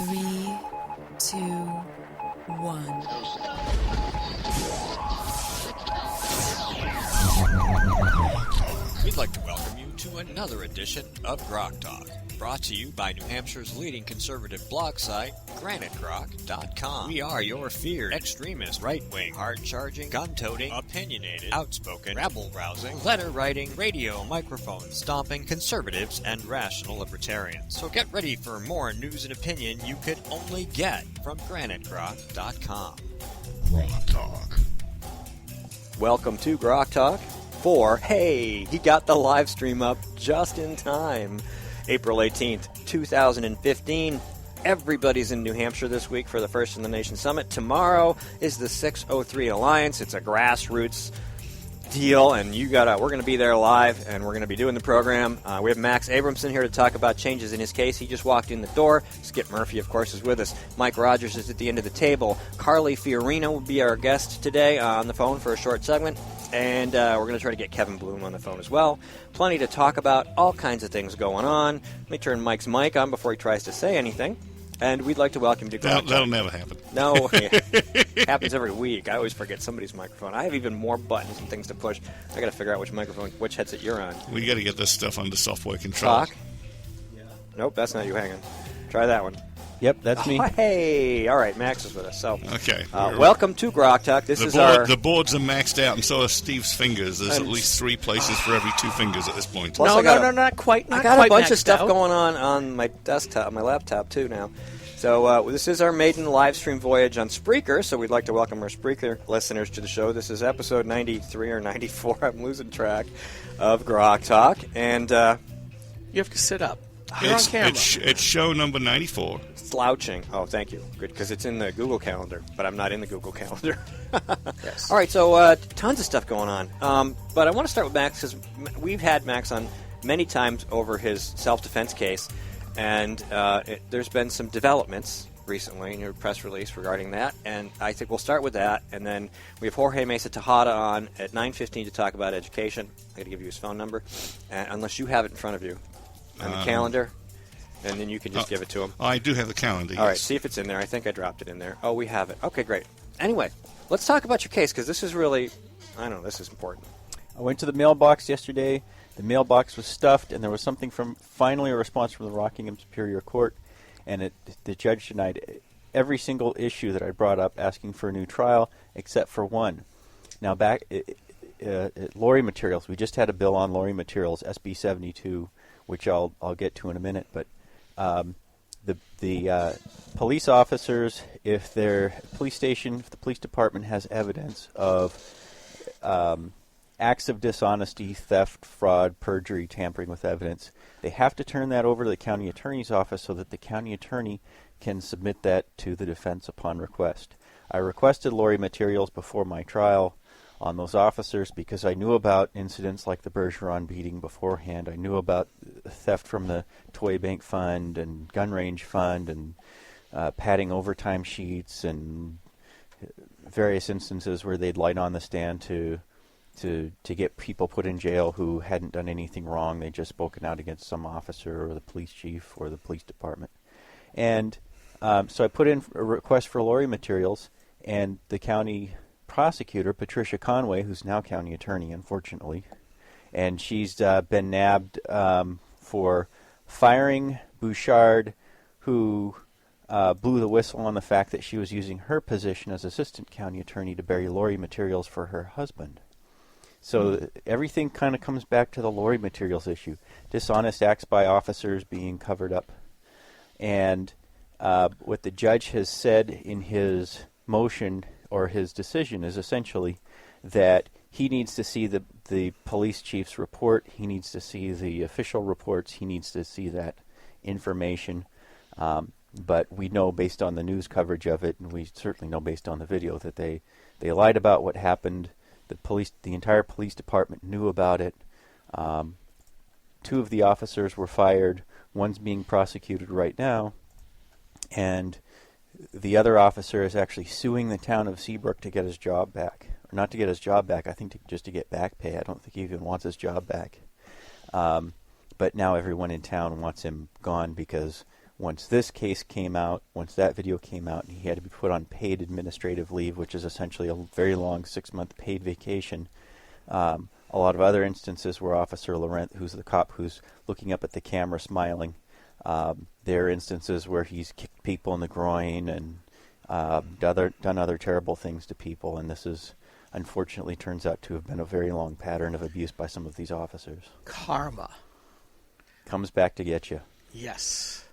3, 2, 1. We'd like to welcome you to another edition of Grok Talk, brought to you by New Hampshire's leading conservative blog site, granitegrok.com. We are your feared extremist, right-wing, hard-charging, gun-toting, opinionated, outspoken, rabble-rousing, letter-writing, radio microphone stomping conservatives and rational libertarians. So get ready for more news and opinion you could only get from granitegrok.com. Grok Talk. Welcome to Grok Talk for, hey, he got the live stream up just in time. April 18th, 2015. Everybody's in New Hampshire this week for the First in the Nation Summit. Tomorrow is the 603 Alliance. It's a grassroots deal, and we're going to be there live, and we're going to be doing the program. We have Max Abramson here to talk about changes in his case. He just walked in the door. Skip Murphy, of course, is with us. Mike Rogers is at the end of the table. Carly Fiorina will be our guest today on the phone for a short segment. And we're going to try to get Kevin Bloom on the phone as well. Plenty to talk about, all kinds of things going on. Let me turn Mike's mic on before he tries to say anything. And we'd like to welcome you to Grok Talk. That'll never happen. No, it happens every week. I always forget somebody's microphone. I have even more buttons and things to push. I got to figure out which headset you're on. We got to get this stuff under software control. Talk? Yeah. Nope, that's not you. Hang on. Try that one. Yep, that's me. Oh, hey, all right, Max is with us. So, okay. Welcome to Grok Talk. The boards are maxed out, and so are Steve's fingers. There's at least 3 places for every 2 fingers at this point. Plus, No, not quite. I got a bunch of stuff going on my desktop, my laptop too now. So this is our maiden live stream voyage on Spreaker, so we'd like to welcome our Spreaker listeners to the show. This is episode 93 or 94, I'm losing track, of Grok Talk. And You have to sit up. You're on camera. It's show number 94. Slouching. Oh, thank you. Good, because it's in the Google Calendar, but I'm not in the Google Calendar. Yes. All right, so tons of stuff going on. But I want to start with Max, because we've had Max on many times over his self-defense case, and there's been some developments recently in your press release regarding that, and I think we'll start with that, and then we have Jorge Mesa Tejada on at 9:15 to talk about education. I'm going to give you his phone number, unless you have it in front of you on the calendar, and then you can just give it to him. I do have the calendar, All right, yes. see if it's in there. I think I dropped it in there. Oh, we have it. Okay, great. Anyway, let's talk about your case, because this is really, I don't know, this is important. I went to the mailbox yesterday. The mailbox was stuffed, and there was finally a response from the Rockingham Superior Court, and the judge denied every single issue that I brought up asking for a new trial, except for one. Now, back at Laurie Materials, we just had a bill on Laurie Materials, SB 72, which I'll get to in a minute, but the police officers, if the police department has evidence of acts of dishonesty, theft, fraud, perjury, tampering with evidence, they have to turn that over to the county attorney's office so that the county attorney can submit that to the defense upon request. I requested Laurie Materials before my trial on those officers because I knew about incidents like the Bergeron beating beforehand. I knew about theft from the toy bank fund and gun range fund and padding overtime sheets and various instances where they'd light on the stand to get people put in jail who hadn't done anything wrong. They'd just spoken out against some officer or the police chief or the police department. And so I put in a request for Laurie Materials, and the county prosecutor, Patricia Conway, who's now county attorney, unfortunately, and she's been nabbed for firing Bouchard, who blew the whistle on the fact that she was using her position as assistant county attorney to bury Laurie Materials for her husband. So everything kind of comes back to the Laurie Materials issue. Dishonest acts by officers being covered up. And what the judge has said in his motion or his decision is essentially that he needs to see the police chief's report. He needs to see the official reports. He needs to see that information. But we know based on the news coverage of it, and we certainly know based on the video, that they lied about what happened. The entire police department knew about it. 2 of the officers were fired. One's being prosecuted right now. And the other officer is actually suing the town of Seabrook to get his job back. Or not to get his job back, I think just to get back pay. I don't think he even wants his job back. But now everyone in town wants him gone because Once this case came out, once that video came out, and he had to be put on paid administrative leave, which is essentially a very long 6-month paid vacation. A lot of other instances where Officer Laurent, who's the cop who's looking up at the camera smiling, there are instances where he's kicked people in the groin and done other terrible things to people, and this is unfortunately turns out to have been a very long pattern of abuse by some of these officers. Karma. Comes back to get you. Yes.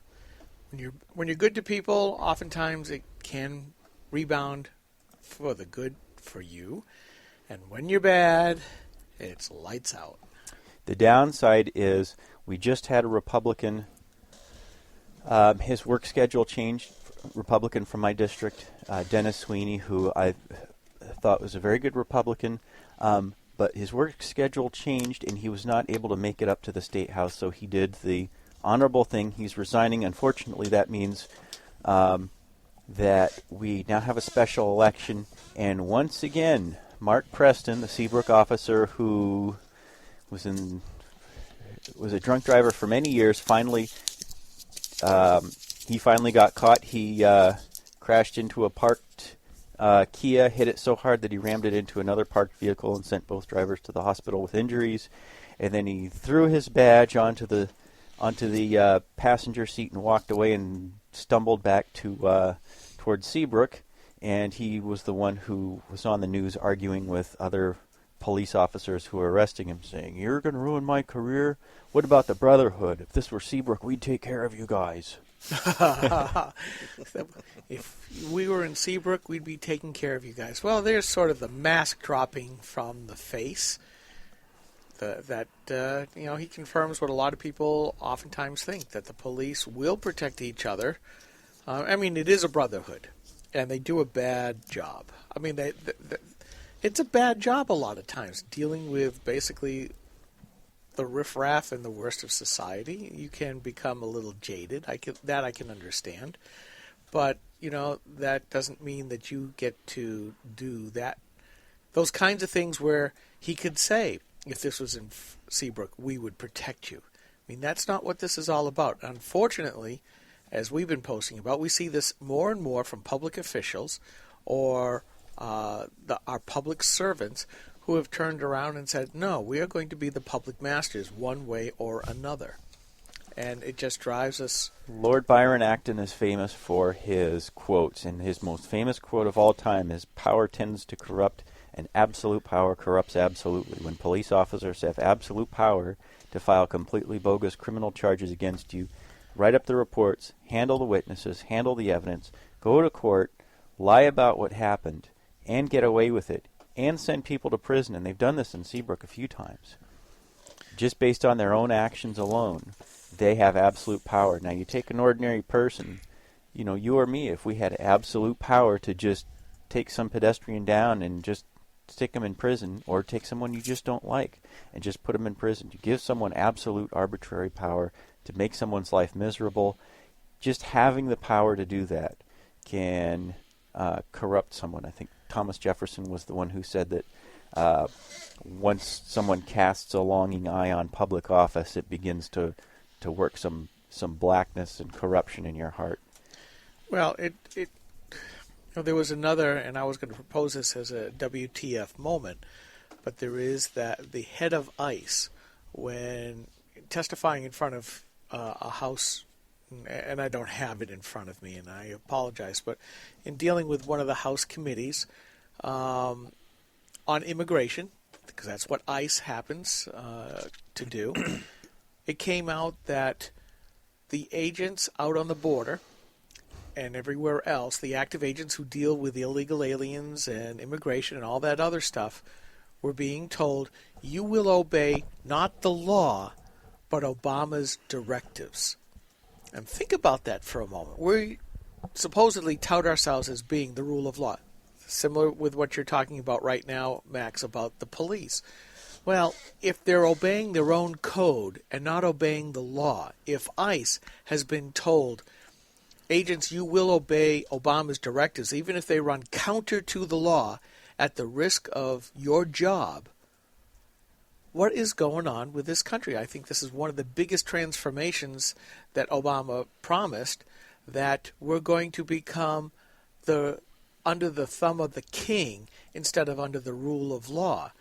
When you're good to people, oftentimes it can rebound for the good for you. And when you're bad, it's lights out. The downside is we just had a Republican, his work schedule changed, Republican from my district, Dennis Sweeney, who I thought was a very good Republican, but his work schedule changed and he was not able to make it up to the State House, so he did the honorable thing. He's resigning. Unfortunately, that means that we now have a special election, and once again, Mark Preston, the Seabrook officer who was a drunk driver for many years, finally got caught. He crashed into a parked Kia, hit it so hard that he rammed it into another parked vehicle and sent both drivers to the hospital with injuries. And then he threw his badge onto the passenger seat and walked away and stumbled back towards Seabrook. And he was the one who was on the news arguing with other police officers who were arresting him, saying, "You're going to ruin my career? What about the Brotherhood? If this were Seabrook, we'd take care of you guys." If we were in Seabrook, we'd be taking care of you guys. Well, there's sort of the mask dropping from the face. He confirms what a lot of people oftentimes think, that the police will protect each other. It is a brotherhood, and they do a bad job. It's a bad job a lot of times, dealing with basically the riffraff and the worst of society. You can become a little jaded. I can understand. But, that doesn't mean that you get to do that. Those kinds of things where he could say, if this was in Seabrook, we would protect you. That's not what this is all about. Unfortunately, as we've been posting about, we see this more and more from public officials or our public servants who have turned around and said, no, we are going to be the public masters one way or another. And it just drives us. Lord Byron Acton is famous for his quotes, and his most famous quote of all time is, "Power tends to corrupt, and absolute power corrupts absolutely." When police officers have absolute power to file completely bogus criminal charges against you, write up the reports, handle the witnesses, handle the evidence, go to court, lie about what happened, and get away with it, and send people to prison, and they've done this in Seabrook a few times, just based on their own actions alone, they have absolute power. Now, you take an ordinary person, you or me, if we had absolute power to just take some pedestrian down and just stick them in prison, or take someone you just don't like and just put them in prison. You give someone absolute arbitrary power to make someone's life miserable. Just having the power to do that can corrupt someone. I think Thomas Jefferson was the one who said that once someone casts a longing eye on public office, it begins to work some blackness and corruption in your heart. Well, there was another, and I was going to propose this as a WTF moment, but there is that the head of ICE, when testifying in front of a House, and I don't have it in front of me, and I apologize, but in dealing with one of the House committees on immigration, because that's what ICE happens to do, it came out that the agents out on the border and everywhere else, the active agents who deal with illegal aliens and immigration and all that other stuff, were being told, you will obey not the law, but Obama's directives. And think about that for a moment. We supposedly tout ourselves as being the rule of law. Similar with what you're talking about right now, Max, about the police. Well, if they're obeying their own code and not obeying the law, if ICE has been told, agents, you will obey Obama's directives, even if they run counter to the law at the risk of your job, what is going on with this country. I think this is one of the biggest transformations that Obama promised, that we're going to become under the thumb of the king instead of under the rule of law.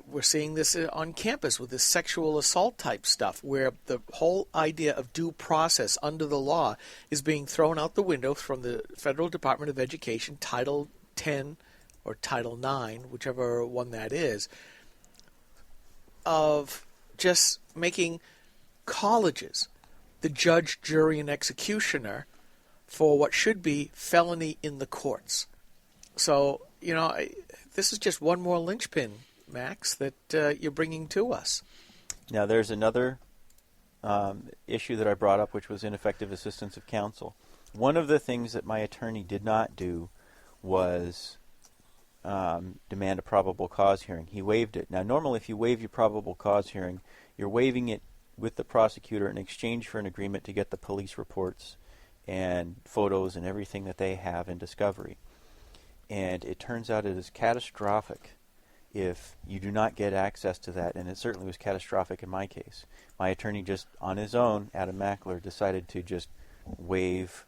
We're seeing this on campus with this sexual assault type stuff, where the whole idea of due process under the law is being thrown out the window from the Federal Department of Education, Title 10 or Title 9, whichever one that is, of just making colleges the judge, jury, and executioner for what should be felony in the courts. So, this is just one more linchpin, Max, that you're bringing to us. Now, there's another issue that I brought up, which was ineffective assistance of counsel. One of the things that my attorney did not do was demand a probable cause hearing. He waived it. Now, normally, if you waive your probable cause hearing, you're waiving it with the prosecutor in exchange for an agreement to get the police reports and photos and everything that they have in discovery. And it turns out it is catastrophic if you do not get access to that, and it certainly was catastrophic in my case. My attorney just, on his own, Adam Mackler, decided to just waive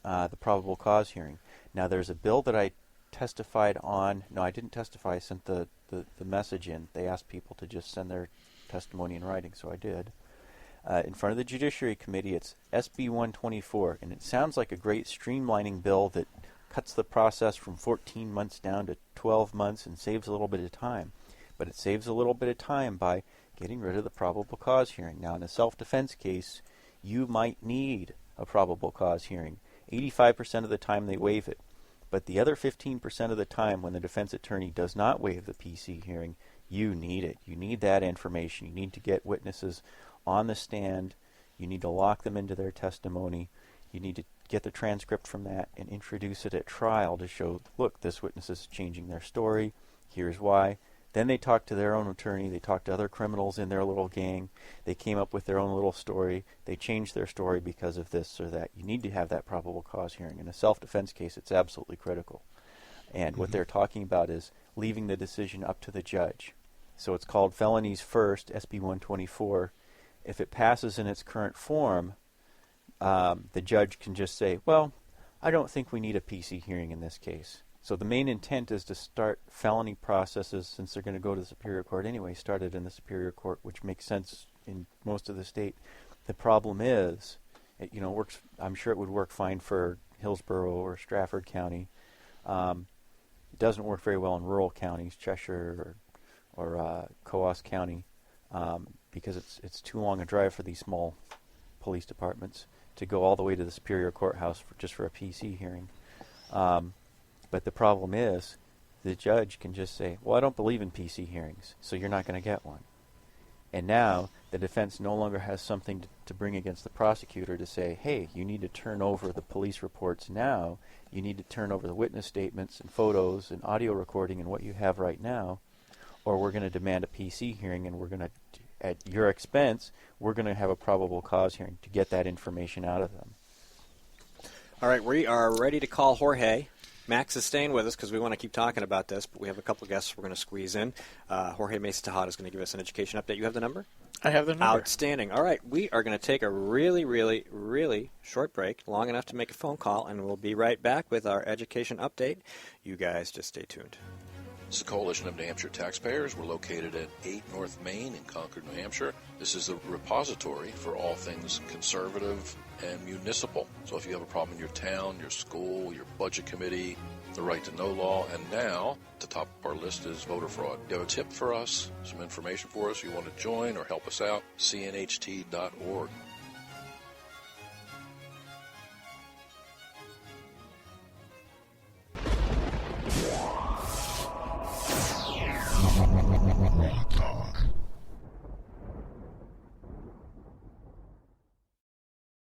the probable cause hearing. Now, there's a bill that I testified on. No, I didn't testify. I sent the message in. They asked people to just send their testimony in writing, so I did. In front of the Judiciary Committee, it's SB 124, and it sounds like a great streamlining bill that cuts the process from 14 months down to 12 months and saves a little bit of time. But it saves a little bit of time by getting rid of the probable cause hearing. Now, in a self-defense case, you might need a probable cause hearing. 85% of the time they waive it. But the other 15% of the time when the defense attorney does not waive the PC hearing, you need it. You need that information. You need to get witnesses on the stand. You need to lock them into their testimony. You need to get the transcript from that and introduce it at trial to show, look, this witness is changing their story. Here's why. Then they talk to their own attorney. They talk to other criminals in their little gang. They came up with their own little story. They changed their story because of this or that. You need to have that probable cause hearing. In a self-defense case, it's absolutely critical. And what they're talking about is leaving the decision up to the judge. So it's called Felonies First, SB 124. If it passes in its current form, the judge can just say, well, I don't think we need a PC hearing in this case. So the main intent is to start felony processes, since they're going to go to the Superior Court anyway, started in the Superior Court, which makes sense in most of the state. The problem is, it works. I'm sure it would work fine for Hillsborough or Strafford County. It doesn't work very well in rural counties, Cheshire or Coos County, because it's too long a drive for these small police departments to go all the way to the Superior Courthouse just for a PC hearing. But the problem is, the judge can just say, well, I don't believe in PC hearings, so you're not going to get one. And now, the defense no longer has something to bring against the prosecutor to say, hey, you need to turn over the police reports now, you need to turn over the witness statements and photos and audio recording and what you have right now, or we're going to demand a PC hearing, and we're going to, at your expense, we're going to have a probable cause hearing to get that information out of them. All right, we are ready to call Jorge. Max is staying with us because we want to keep talking about this, but we have a couple of guests we're going to squeeze in. Jorge Mesa Tejada is going to give us an education update. You have the number? I have the number. Outstanding. All right, we are going to take a really, really, really short break, long enough to make a phone call, and we'll be right back with our education update. You guys just stay tuned. This is the Coalition of New Hampshire Taxpayers. We're located at 8 North Main in Concord, New Hampshire. This is a repository for all things conservative and municipal. So if you have a problem in your town, your school, your budget committee, the right to know law, and now at the top of our list is voter fraud. You have a tip for us, some information for us, you want to join or help us out, cnht.org.